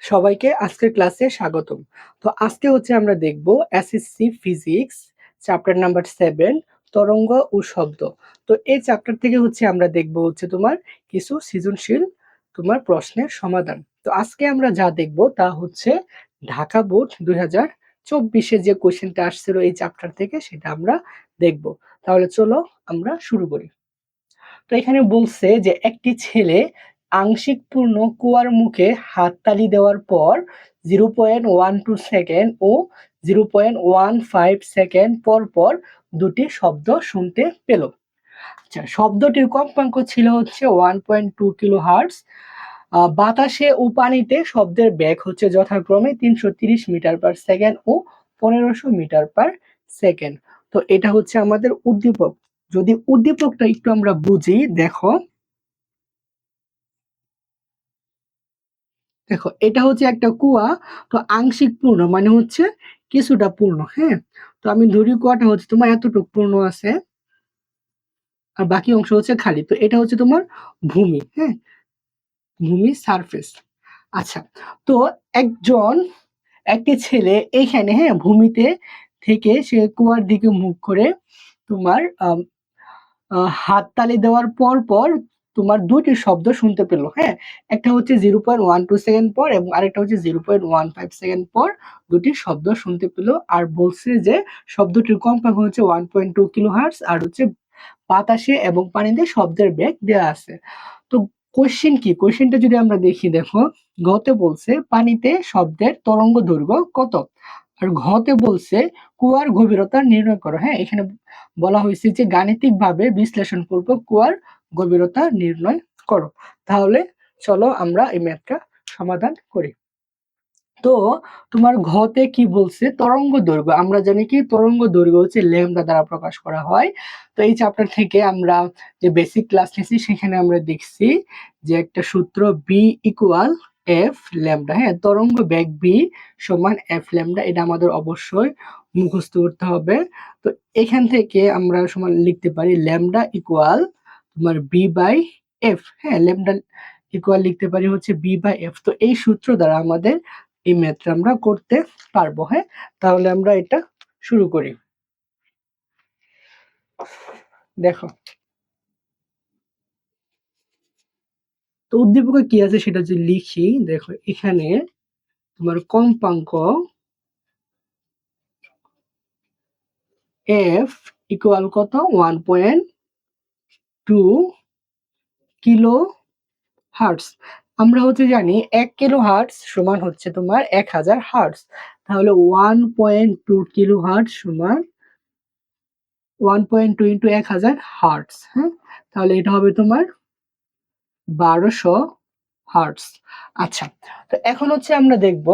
সবাইকে আজকের ক্লাসে স্বাগতম। তো আজকে হচ্ছে আমরা দেখব এসএসসি ফিজিক্স চ্যাপ্টার নাম্বার 7 তরঙ্গ ও শব্দ। তো এই চ্যাপ্টার থেকে হচ্ছে আমরা দেখব হচ্ছে তোমার কিছু সৃজনশীল তোমার প্রশ্নের সমাধান। তো আজকে আমরা যা দেখব তা হচ্ছে ঢাকা বোর্ড 2024 যে কোশ্চেনটা আসছিল এই চ্যাপ্টার থেকে সেটা আমরা দেখব। তাহলে চলো আমরা শুরু করি। তো এখানে বলছে যে একটি ছেলে আংশিক পূর্ণ কুয়ার মুখে হাততালি দেওয়ার পর 0.12 সেকেন্ড ও 0.15 সেকেন্ড পর পর দুটি শব্দ শুনতে পেল। আচ্ছা, শব্দটির কম্পাঙ্ক ছিল হচ্ছে 1.2 কিলো হার্টজ। বাতাসে ও পানিতে শব্দের বেগ হচ্ছে যথাক্রমে 330 মিটার পার সেকেন্ড ও 1500 মিটার পার সেকেন্ড। তো এটা হচ্ছে আমাদের উদ্দীপক। যদি উদ্দীপকটা একটু আমরা বুঝি, দেখো দেখো এটা হচ্ছে একটা কুয়া। তো আংশিক পূর্ণ মানে হচ্ছে কিছুটা পূর্ণ, হ্যাঁ। তো আমি ধরি কুয়াটা হচ্ছে তোমার এতটুকু পূর্ণ আছে আর বাকি অংশ হচ্ছে খালি। তো এটা হচ্ছে তোমার ভূমি, হ্যাঁ, ভূমি সারফেস। আচ্ছা, তো একজন একটি ছেলে এইখানে, হ্যাঁ, ভূমিতে থেকে সে কুয়ার দিকে মুখ করে তোমার হাততালি দেওয়ার পর পর তোমার দুইটি শব্দ শুনতে পেল, হ্যাঁ। একটা হচ্ছে 0.12 সেকেন্ড পর এবং আরেকটা হচ্ছে 0.15 সেকেন্ড পর দুটি শব্দ শুনতে পেল। আর বলছে যে শব্দটির কম্পাঙ্ক হচ্ছে 1.2 কিলো হার্টজ আর হচ্ছে বাতাসে এবং পানিতে শব্দের বেগ দেওয়া আছে। তো কোশ্চেন কি, কোশ্চেনটা যদি আমরা দেখি, দেখো গতে বলছে পানিতে শব্দের তরঙ্গ দৈর্ঘ্য কত, আর ঘতে বলছে কুয়ার গভীরতা নির্ণয় করো। হ্যাঁ, এখানে বলা হয়েছে যে গাণিতিকভাবে বিশ্লেষণ পূর্বক কুয়ার গভীরতা নির্ণয় করো। তাহলে চলো আমরা এই ম্যাথটা সমাধান করি। তো তোমার ঘতে কি বলছে, তরঙ্গ দৈর্ঘ্য। আমরা জানি কি তরঙ্গ দৈর্ঘ্য হচ্ছে ল্যামডা দ্বারা প্রকাশ করা হয়। তো এই চ্যাপ্টার থেকে আমরা যে বেসিক ক্লাস নিয়েছি সেখানে আমরা দেখছি যে একটা সূত্র বি ইকুয়াল এফ ল্যামডা, হ্যাঁ, তরঙ্গ বেগ বি সমান এফ ল্যামডা, এটা আমাদের অবশ্যই মুখস্থ করতে হবে। তো এখান থেকে আমরা সমান লিখতে পারি ল্যামডা ইকুয়াল তোমার বি বাই এফ, হ্যাঁ, ল্যামডা ইকুয়াল লিখতে পারি হচ্ছে বি বাই এফ। তো এই সূত্র দ্বারা আমাদের এই ম্যাথটা আমরা করতে পারবো, হ্যাঁ। তাহলে আমরা এটা শুরু করি। দেখো, তো উদ্দীপকে কি আছে সেটা যদি লিখি, দেখো এখানে তোমার কম্পাঙ্ক এফ ইকুয়াল কত 1.2 কিলো হার্টজ। আমরা হচ্ছে জানি 1 কিলো হার্টজ সমান হচ্ছে তোমার 1000 হার্টজ। তাহলে 1.2 কিলো হার্টজ সমান 1.2 ইন্টু 1000 হার্টজ, হ্যাঁ। তাহলে এটা হবে তোমার 1200 হার্টজ। আচ্ছা, তো এখন হচ্ছে আমরা দেখব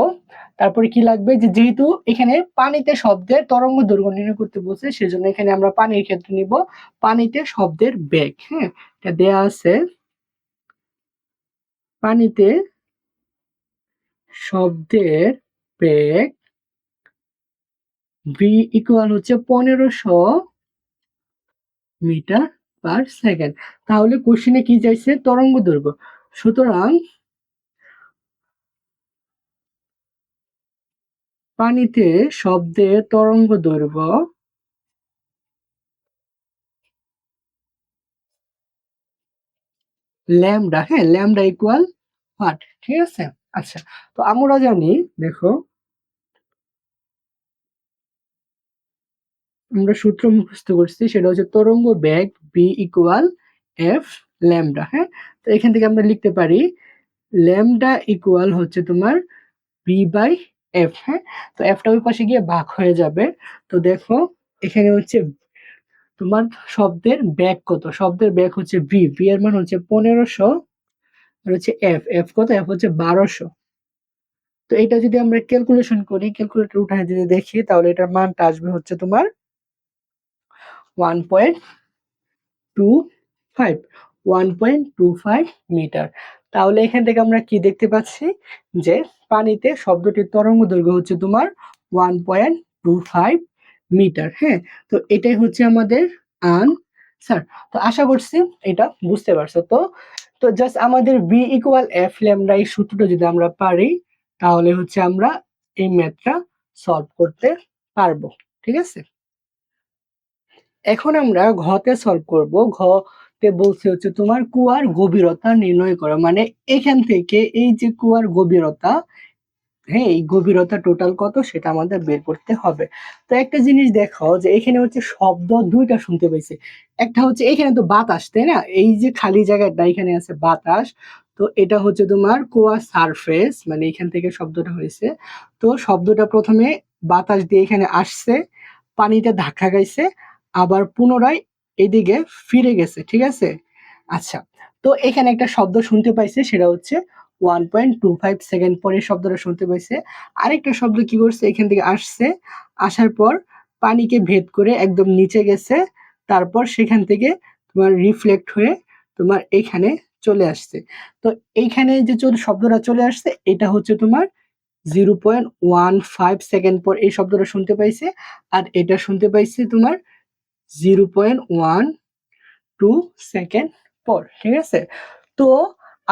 তারপরে কি লাগবে, যে যেহেতু এখানে পানিতে শব্দের তরঙ্গ দৈর্ঘ্য নির্ণয় করতে বলছে সেজন্য এখানে আমরা পানির ক্ষেত্রে নিব পানিতে শব্দের বেগ, হ্যাঁ। এটা দেয়া আছে পানিতে শব্দের বেগ ভি ইকুয়াল হচ্ছে 1500 মিটার পার সেকেন্ড। তাহলে কোশ্চেনে কি চাইছে, তরঙ্গ দৈর্ঘ্য। সুতরাং পানিতে শব্দের তরঙ্গ দৈর্ঘ্য ল্যামডা, হ্যাঁ, ল্যামডা ইকুয়াল হোয়াট, ঠিক আছে। আচ্ছা, তো আমরা জানি, দেখো আমরা সূত্র মুখস্থ করছি, সেটা হচ্ছে তরঙ্গ বেগ বি ইকুয়াল এফ ল্যামডা, হ্যাঁ। তো এখান থেকে আমরা লিখতে পারি ল্যামডা ইকুয়াল হচ্ছে তোমার বি বাই এফ, হ্যাঁ। তো এফটা ওই পাশে গিয়ে ভাগ হয়ে যাবে। তো দেখো এখানে হচ্ছে তোমার শব্দের বেগ কত, শব্দের বেগ হচ্ছে ভি, ভি এর মান হচ্ছে 1500, আর হচ্ছে এফ, এফ কত, এফ হচ্ছে 1200। তো এটা যদি আমরা ক্যালকুলেশন করি, ক্যালকুলেটর উঠায় যদি দেখি, তাহলে এটার মানটা আসবে হচ্ছে তোমার 1.25, 1.25 মিটার। তাহলে এখান থেকে আমরা কি দেখতে পাচ্ছি, যে পানিতে শব্দটির তরঙ্গ দৈর্ঘ্য হচ্ছে তোমার 1.25 মিটার, হ্যাঁ। তো এটাই হচ্ছে আমাদের আনসার। তো আশা করছি এটা বুঝতে পারছো। তো তো জাস্ট আমাদের বি ইকুয়াল এফ ল্যামডা এই সূত্রটা যদি আমরা পারি, তাহলে হচ্ছে আমরা এই ম্যাথটা সলভ করতে পারবো। ঠিক আছে, এখন আমরা ঘতে সলভ করব। ঘতে বলছে হচ্ছে তোমার কুয়ার গভীরতা নির্ণয় করা, মানে এখান থেকে এই যে কুয়ার গভীরতা, হ্যাঁ এই গভীরতা টোটাল কত সেটা আমাদের বের করতে হবে। তো একটা জিনিস দেখো যে এখানে হচ্ছে শব্দ দুইটা শুনতে পাইছে। একটা হচ্ছে এখানে তো বাতাস, তাই না, এই যে খালি জায়গাটা এখানে আছে বাতাস। তো এটা হচ্ছে তোমার কুয়ার সারফেস, মানে এখান থেকে শব্দটা হয়েছে। তো শব্দটা প্রথমে বাতাস দিয়ে এখানে আসছে, পানিতে ধাক্কা খাইছে, আবার পুনরায় এদিকে ফিরে গেছে। ঠিক আছে, আচ্ছা, তো এখানে একটা শব্দ শুনতে পাইছে, সেটা হচ্ছে 1.25 সেকেন্ড পরে শব্দটা শুনতে পাইছে। আরেকটা শব্দ কি করছে, এখান থেকে আসছে, আসার পর পানিকে ভেদ করে একদম নিচে গেছে, তারপর সেখান থেকে তোমার রিফ্লেক্ট হয়ে তোমার এখানে চলে আসছে। তো এইখানে যে শব্দটা চলে আসছে, এটা হচ্ছে তোমার 0.15 সেকেন্ড পর এই শব্দটা শুনতে পাইছে, আর এটা শুনতে পাইছে তোমার 0.12 সেকেন্ড পর। ঠিক আছে, তো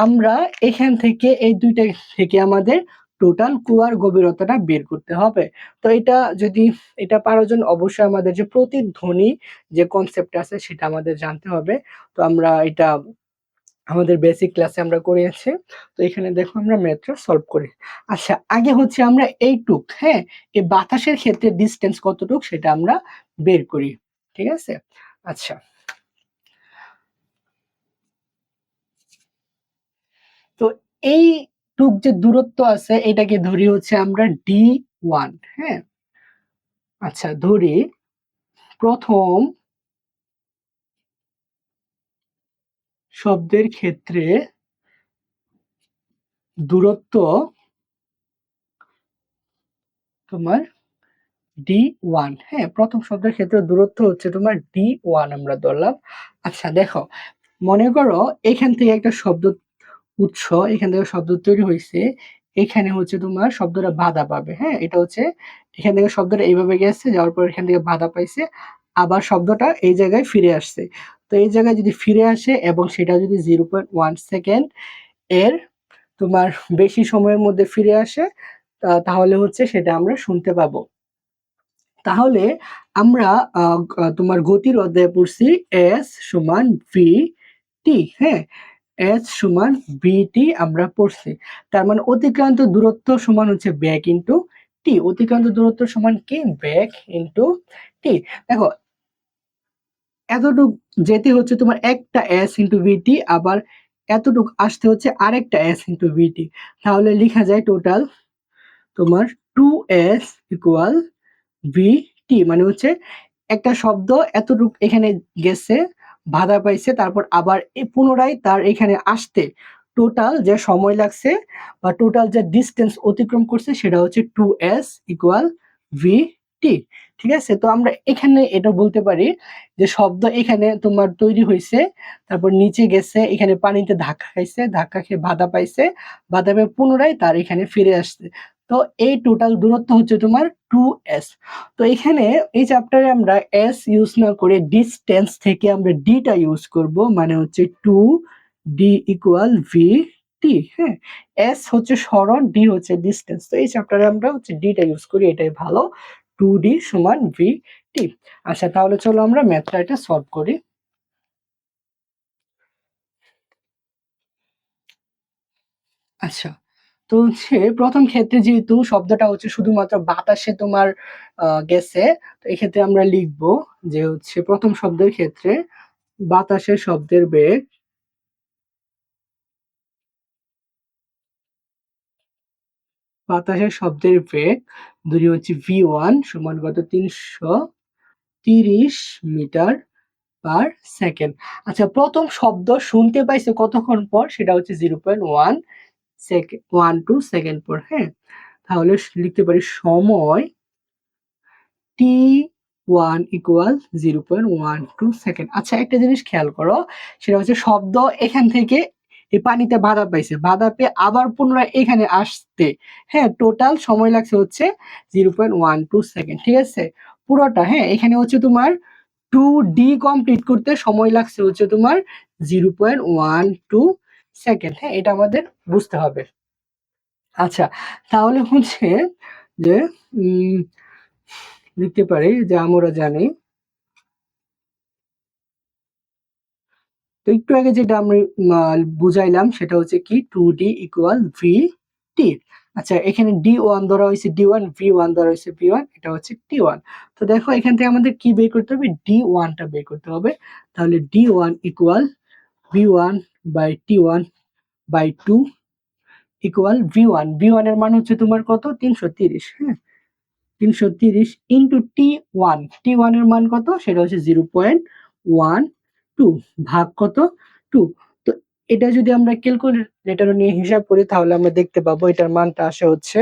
আমরা এখান থেকে এই দুইটা থেকে আমাদের টোটাল কুয়ার গভীরতাটা বের করতে হবে। তো এটা যদি এটা পারার জন্য অবশ্যই আমাদের যে প্রতিধ্বনি যে কনসেপ্ট আছে সেটা আমাদের জানতে হবে। তো আমরা এটা আমাদের বেসিক ক্লাসে আমরা করিয়েছি। তো এখানে দেখো আমরা ম্যাথটা সলভ করি। আচ্ছা, আগে হচ্ছে আমরা এইটুক, হ্যাঁ এই বাতাসের ক্ষেত্রে ডিসটেন্স কতটুক সেটা আমরা বের করি। ঠিক আছে, আচ্ছা, তো এই টুক যে দূরত্ব আছে এটাকে ধরি হচ্ছে আমরা D1। হ্যাঁ, আচ্ছা ধরি প্রথম শব্দের ক্ষেত্রে দূরত্ব তোমার D1। হ্যাঁ, প্রথম শব্দের ক্ষেত্রে দূরত্ব হচ্ছে তোমার D1 আমরা ধরলাম। আচ্ছা দেখো, মনে করো এখান থেকে একটা শব্দ উৎস, এখান থেকে শব্দ তৈরি হয়েছে, এখানে হচ্ছে তোমার শব্দটা বাধা পাবে। হ্যাঁ, এটা হচ্ছে এখান থেকে শব্দটা এইভাবে গেছে, যাওয়ার পর এখান থেকে বাধা পাইছে, আবার শব্দটা এই জায়গায় ফিরে আসছে। তো এই জায়গায় যদি ফিরে আসে এবং সেটা যদি 0.1 সেকেন্ড এর তোমার বেশি সময়ের মধ্যে ফিরে আসে, তাহলে হচ্ছে সেটা আমরা শুনতে পাবো। তাহলে আমরা তোমার গতির অধ্যায়ে পড়ছি এস সমান ভি টি। হ্যাঁ, এস সমান বিটি আমরা পড়ছি। তার মানে অতিক্রান্ত দূরত্ব সমান হচ্ছে ব্যাক ইন্টু টি। অতিক্রান্ত দূরত্ব সমান কি, ব্যাক ইন্টু টি। দেখো, এতটুক যেতে হচ্ছে তোমার একটা এস ইন্টু ভিটি, আবার এতটুক আসতে হচ্ছে আরেকটা এস ইন্টু ভিটি। তাহলে লেখা যায় টোটাল তোমার 2s ইকুয়াল ভিটি, মানে হচ্ছে একটা শব্দ এতটুক এখানে গেছে, বাধা পাইছে, তারপর আবার পুনরায় তার এখানে আসতে টোটাল যে সময় লাগছে বা টোটাল যে ডিস্টেন্স অতিক্রম করছে সেটা হচ্ছে 2s ইকুয়াল vt। ঠিক আছে, তো আমরা এখানে এটা বলতে পারি যে শব্দ এখানে তোমার তৈরি হয়েছে, তারপর নিচে গেছে, এখানে পানিতে ধাক্কা খাইছে, ধাক্কা খেয়ে বাধা পাইছে, বাধা পেয়ে পুনরায় তার এখানে ফিরে আসছে। তো এই টোটাল দূরত্ব হচ্ছে তোমার 2s। তো এখানে এই চ্যাপ্টারে আমরা এস ইউজ না করে ডিসটেন্স থেকে আমরা ডিটা ইউজ করব, মানে হচ্ছে 2d ইকুয়াল ভি টি। হ্যাঁ, এস হচ্ছে সরণ, ডি হচ্ছে ডিসটেন্স। তো এই চ্যাপ্টারে আমরা হচ্ছে ডিটা ইউজ করি, এটাই ভালো, 2d সমান ভি টি। আচ্ছা, তাহলে চলো আমরা ম্যাথটা এটা সলভ করি। আচ্ছা, তো হচ্ছে প্রথম ক্ষেত্রে যেহেতু শব্দটা হচ্ছে শুধুমাত্র বাতাসে তোমার গেছে, তো এক্ষেত্রে আমরা লিখব যে হচ্ছে প্রথম শব্দের ক্ষেত্রে বাতাসের শব্দের বেগ, বাতাসের শব্দের বেগ দূরি হচ্ছে v1 সমান কত 330 মিটার পার সেকেন্ড। আচ্ছা, প্রথম শব্দ শুনতে পাইছে কতক্ষণ পর, সেটা হচ্ছে 0.12 সেকেন্ড পর। হ্যাঁ, তাহলে লিখতে পারি সময় টি ওয়ান ইকুয়াল 0.12 সেকেন্ড। আচ্ছা, একটা জিনিস খেয়াল করো, সেটা হচ্ছে শব্দ এখান থেকে এই পানিতে বাধা পাইছে, বাধা পেয়ে আবার পুনরায় এখানে আসতে, হ্যাঁ টোটাল সময় লাগছে হচ্ছে 0.12 সেকেন্ড। ঠিক আছে, পুরোটা, হ্যাঁ এখানে হচ্ছে তোমার 2d কমপ্লিট করতে সময় লাগছে হচ্ছে তোমার 0.12 সেকেন্ড। হ্যাঁ, এটা আমাদের বুঝতে হবে। আচ্ছা, তাহলে হচ্ছে যে উম লিখতে পারি যে আমরা জানি, তো একটু আগে যেটা আমরা বুঝাইলাম সেটা হচ্ছে কি 2D ইকুয়াল VT। আচ্ছা, এখানে D1 ধরা হয়েছে D1, V1 ধরা হয়েছে V1, এটা হচ্ছে T1। তো দেখো এখান থেকে আমাদের কি বের করতে হবে, D1 টা বের করতে হবে। তাহলে D1 equal V1 by T1 by 2 equal V1। V1 এর মান হচ্ছে তোমার কত, 330। হ্যাঁ, 330 ইন্টু T1। T1 এর মান কত, সেটা হচ্ছে 0.12 ভাগ কত, 2। তো এটা যদি আমরা ক্যালকুলেটর নিয়ে হিসাব করি তাহলে আমরা দেখতে পাবো এটার মানটা আসে হচ্ছে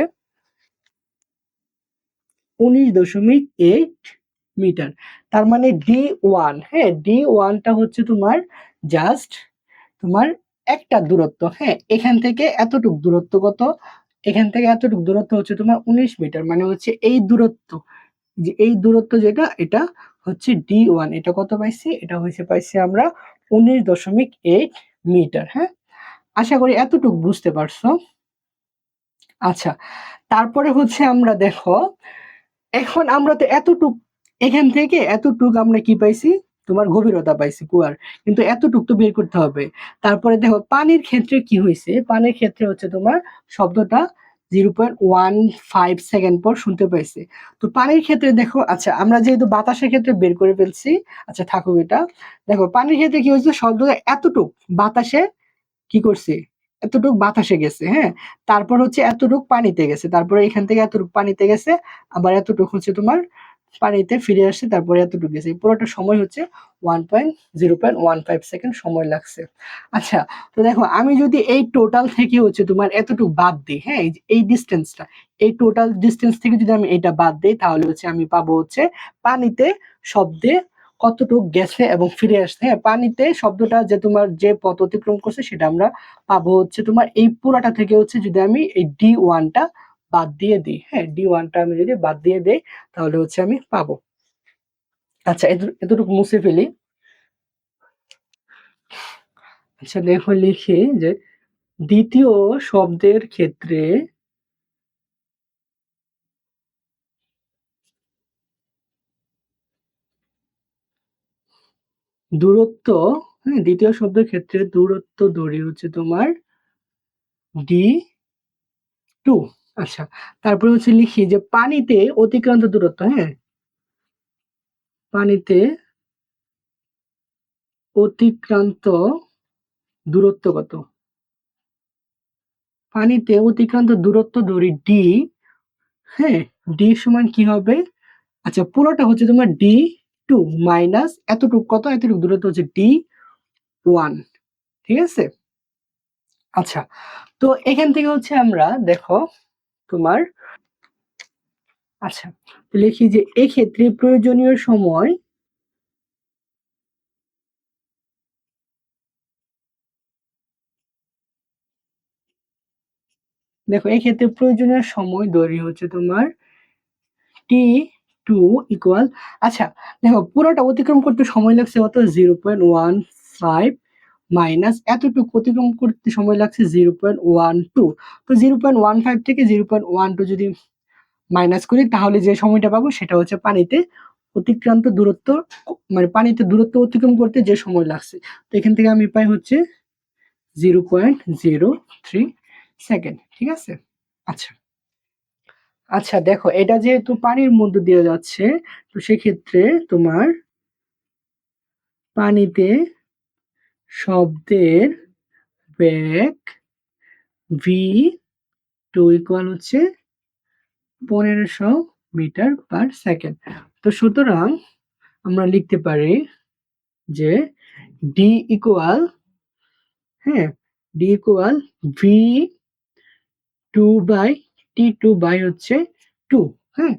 19.8 মিটার। তার মানে D1, হ্যাঁ, D1 টা হচ্ছে তোমার জাস্ট তোমার একটা দূরত্ব। হ্যাঁ, এখান থেকে এতটুক দূরত্ব কত, এখান থেকে এতটুক দূরত্ব হচ্ছে তোমার 19 মিটার, মানে হচ্ছে এই দূরত্ব, যে এই দূরত্ব যেটা, এটা হচ্ছে D1। এটা কত পাইছি, এটা হচ্ছে পাইছি আমরা 19.8 মিটার। হ্যাঁ, আশা করি এতটুকু বুঝতে পারছো। আচ্ছা, তারপরে হচ্ছে আমরা দেখো, এখন আমরা তো এতটুক, এখান থেকে এতটুক আমরা কি পাইছি, তোমার গভীরতা পাইছি কুয়ার, কিন্তু এতটুক তো বের করতে হবে। তারপরে দেখো পানির ক্ষেত্রে কি হয়েছে, পানির ক্ষেত্রে হচ্ছে তোমার শব্দটা 0.15 সেকেন্ড পর শুনতে পাইছে। তো পানির ক্ষেত্রে দেখো, আচ্ছা আমরা যেহেতু বাতাসের ক্ষেত্রে বের করে ফেলছি, আচ্ছা থাকুক এটা। দেখো পানির ক্ষেত্রে কি হয়েছে, শব্দটা এতটুক বাতাসে কি করছে, এতটুক বাতাসে গেছে। হ্যাঁ, তারপর হচ্ছে এতটুক পানিতে গেছে, তারপরে এখান থেকে এতটুক পানিতে গেছে, আবার এতটুক হচ্ছে তোমার পানিতে ফিরে আসছে, তারপরে এতটুক গেছে। এই পুরোটা সময় হচ্ছে 0.15 সময় লাগছে। আচ্ছা, তো দেখো আমি যদি এই টোটাল থেকে হচ্ছে তোমার এতটুক বাদ দিই, হ্যাঁ, এই ডিস্টেন্সটা, এই টোটাল ডিস্টেন্স থেকে যদি আমি এটা বাদ দিই তাহলে হচ্ছে আমি পাবো হচ্ছে পানিতে শব্দে কতটুক গেছে এবং ফিরে আসছে। হ্যাঁ, পানিতে শব্দটা যে তোমার যে পথ অতিক্রম করছে সেটা আমরা পাবো হচ্ছে তোমার এই পুরাটা থেকে হচ্ছে যদি আমি এই D1 টা বাদ দিয়ে দিই। হ্যাঁ, D1 টা আমি যদি বাদ দিয়ে দেই তাহলে হচ্ছে আমি পাবো। আচ্ছা, এতটুকু মুছে ফেলি। আচ্ছা দেখো লিখি যে দ্বিতীয় শব্দের ক্ষেত্রে দূরত্ব, হ্যাঁ, দ্বিতীয় শব্দের ক্ষেত্রে দূরত্ব ধরি হচ্ছে তোমার D2। আচ্ছা, তারপরে হচ্ছে লিখি যে পানিতে অতিক্রান্ত দূরত্ব, হ্যাঁ, পানিতে অতিক্রান্ত দূরত্ব কত, পানিতে অতিক্রান্ত দূরত্ব ধরি ডি। হ্যাঁ, ডি সমান কি হবে, আচ্ছা পুরোটা হচ্ছে তোমার D2 মাইনাস এতটুকু কত, এতটুকু দূরত্ব হচ্ছে D1। ঠিক আছে। আচ্ছা, তো এখান থেকে হচ্ছে আমরা দেখো তোমার, আচ্ছা লিখি যে এক্ষেত্রে প্রয়োজনীয় সময়, দেখো এক্ষেত্রে প্রয়োজনীয় সময় দৈর্ঘ্য হচ্ছে তোমার T2 ইকুয়াল, আচ্ছা দেখো পুরোটা অতিক্রম করতে সময় লাগছে কত, 0.15 মাইনাস এতটুকু অতিক্রম করতে সময় লাগছে 0.12। তো 0.15 থেকে 0.12 যদি মাইনাস করি তাহলে যে সময়টা পাবো সেটা হচ্ছে পানিতে অতিক্রান্ত দূরত্ব, মানে পানিতে দূরত্ব অতিক্রম করতে যে সময় লাগছে। তো এখান থেকে আমি পাই হচ্ছে 0.03 সেকেন্ড। ঠিক আছে। আচ্ছা, আচ্ছা দেখো এটা যেহেতু পানির মধ্যে দিয়ে যাচ্ছে, তো সেক্ষেত্রে তোমার পানিতে শব্দের বেগ V2 ইকুয়াল হচ্ছে 1500 মিটার পার সেকেন্ড। তো সুতরাং আমরা লিখতে পারি যে ডি ইকুয়াল, হ্যাঁ, ডি ইকুয়াল V2/T2 বাই হচ্ছে 2। হ্যাঁ,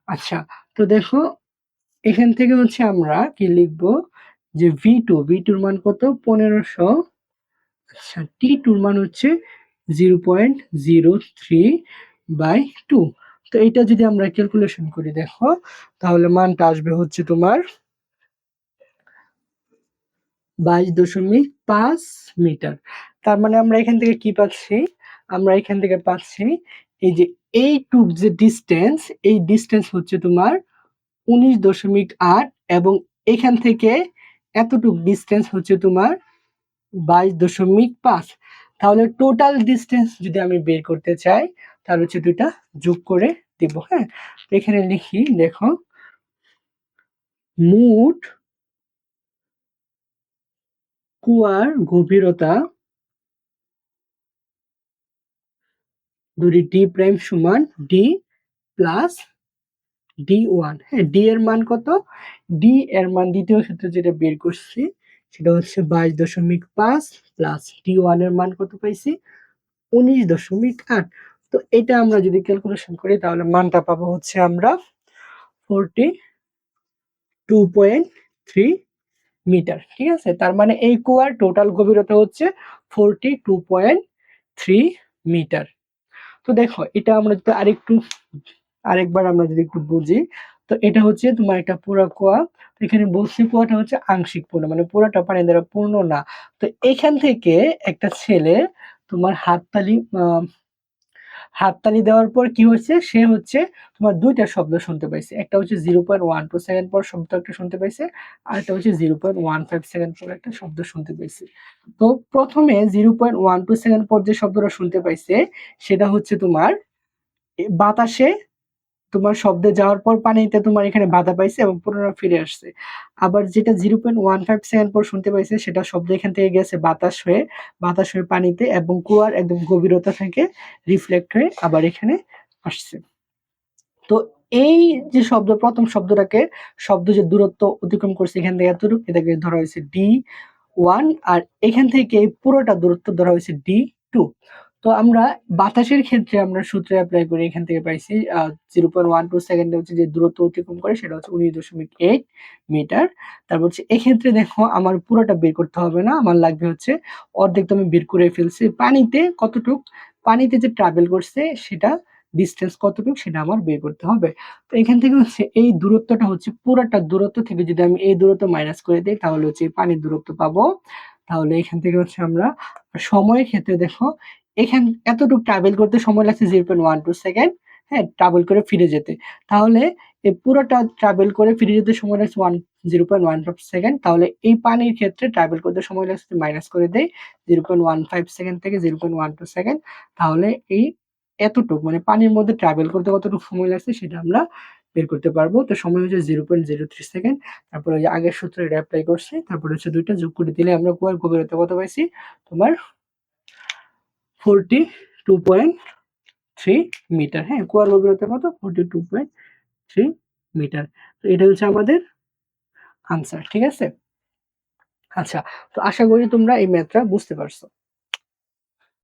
আচ্ছা, তো দেখো এখান থেকে হচ্ছে আমরা কি লিখবো, যে V2 মান কত 1500, আচ্ছা T2 মান হচ্ছে 0.03/2। তো এটা যদি আমরা ক্যালকুলেশন করি দেখো তাহলে মানটা আসবে হচ্ছে তোমার 22.5 মিটার। তার মানে আমরা এখান থেকে কি পাচ্ছি, আমরা এখান থেকে পাচ্ছি এই যে এইটুক যে ডিস্টেন্স, এই ডিস্টেন্স হচ্ছে তোমার 19.8 এবং এখান থেকে এতটুক ডিস্টেন্স হচ্ছে তোমার 22.5। তাহলে টোটাল ডিস্টেন্স যদি আমি বের করতে চাই তাহলে হচ্ছে দুইটা যোগ করে দিব। হ্যাঁ, তো এখানে লিখি, দেখো মোট কুয়ার গভীরতা ধরি ডি প্রাইম সমান ডি প্লাস D1। হ্যাঁ, ডি এর মান কত? ডি এর মান দ্বিতীয় সূত্রে যেটা বের করছি সেটা হচ্ছে 22.5 প্লাস D1 এর মান কত পাইছি? 19.8। তো এটা আমরা যদি ক্যালকুলেশন করি তাহলে মানটা পাবো হচ্ছে আমরা 42.3 মিটার। ঠিক আছে, তার মানে এই কুয়ার টোটাল গভীরতা হচ্ছে 42.3 মিটার। তো দেখো এটা আমরা যদি আরেকবার আমরা যদি একটু বুঝি, তো এটা হচ্ছে তোমার একটা পুরা কুয়া। এখানে বলছি কুয়াটা হচ্ছে আংশিক পূর্ণ, মানে পুরাটা পানি দ্বারা পূর্ণ না। তো এখান থেকে একটা ছেলে তোমার হাততালি দেওয়ার পর কি হচ্ছে, সে হচ্ছে তোমার দুইটা শব্দ শুনতে পাইছে। একটা হচ্ছে 0.12 পর শব্দ একটা শুনতে পাইছে, আর একটা হচ্ছে 0.15 পর একটা শব্দ শুনতে পাইছে। তো প্রথমে 0.12 পর যে শব্দটা শুনতে পাইছে সেটা হচ্ছে তোমার বাতাসে তোমার শব্দে যাওয়ার পর পানিতে তোমার এখানে বাধা পাইছে এবং পুনরায় ফিরে আসছে। আবার যেটা 0.15 পর শুনতে পাইছে সেটা শব্দ এখান থেকে গেছে বাতাস হয়ে পানিতে এবং কুয়ার একদম গভীরতা থেকে রিফ্লেক্ট হয়ে আবার এখানে আসছে। তো এই যে প্রথম শব্দ যে দূরত্ব অতিক্রম করছে এখান থেকে এতটুকু, এটাকে ধরা হয়েছে D1, আর এখান থেকে এই পুরোটা দূরত্ব ধরা হয়েছে D2। তো আমরা বাতাসের ক্ষেত্রে আমরা সূত্র অ্যাপ্লাই করি, এখান থেকে পাইছি 0.12 সেকেন্ডে হচ্ছে যে দূরত্ব অতিক্রম করে সেটা হচ্ছে 19.8 মিটার। তারপর হচ্ছে এক্ষেত্রে দেখো আমার পুরোটা বের করতে হবে না, আমার লাগবে হচ্ছে অর্ধেক, তো আমি বের করে ফেলছি। পানিতে যে ট্রাভেল করছে সেটা ডিসটেন্স কতটুকু সেটা আমার বের করতে হবে। তো এখান থেকে হচ্ছে এই দূরত্বটা হচ্ছে পুরাটা দূরত্ব থেকে যদি আমি এই দূরত্ব মাইনাস করে দিই তাহলে হচ্ছে পানির দূরত্ব পাবো। তাহলে এখান থেকে হচ্ছে আমরা সময়ের ক্ষেত্রে দেখো এখান এতটুকু ট্রাভেল করতে সময় লাগছে 0.12 সেকেন্ড। হ্যাঁ, ট্রাভেল করে ফিরে যেতে। তাহলে এই পুরোটা ট্রাভেল করে ফিরে যেতে সময় লাগছে 0.15 সেকেন্ড। তাহলে এই পানির ক্ষেত্রে ট্রাভেল করতে সময় লাগছে, মাইনাস করে দেই 0.15 সেকেন্ড থেকে 0.12 সেকেন্ড। তাহলে এই এতটুকু মানে পানির মধ্যে ট্রাভেল করতে কতটুকু সময় লাগছে সেটা আমরা বের করতে পারবো। তো সময় হচ্ছে 0.03 সেকেন্ড। তারপরে ওই যে আগের সূত্র এটা অ্যাপ্লাই করছি, তারপরে হচ্ছে দুইটা যোগ করে দিলে আমরা কুয়ার গভীরতা কত পাইছি, তোমার 42.3 মিটার। হ্যাঁ, কুয়ার গভীরতা কত, 42.3 মিটার। তো এটা হচ্ছে আমাদের আনসার। ঠিক আছে, আচ্ছা, তো আশা করি তোমরা এই ম্যাথটা বুঝতে পারছো।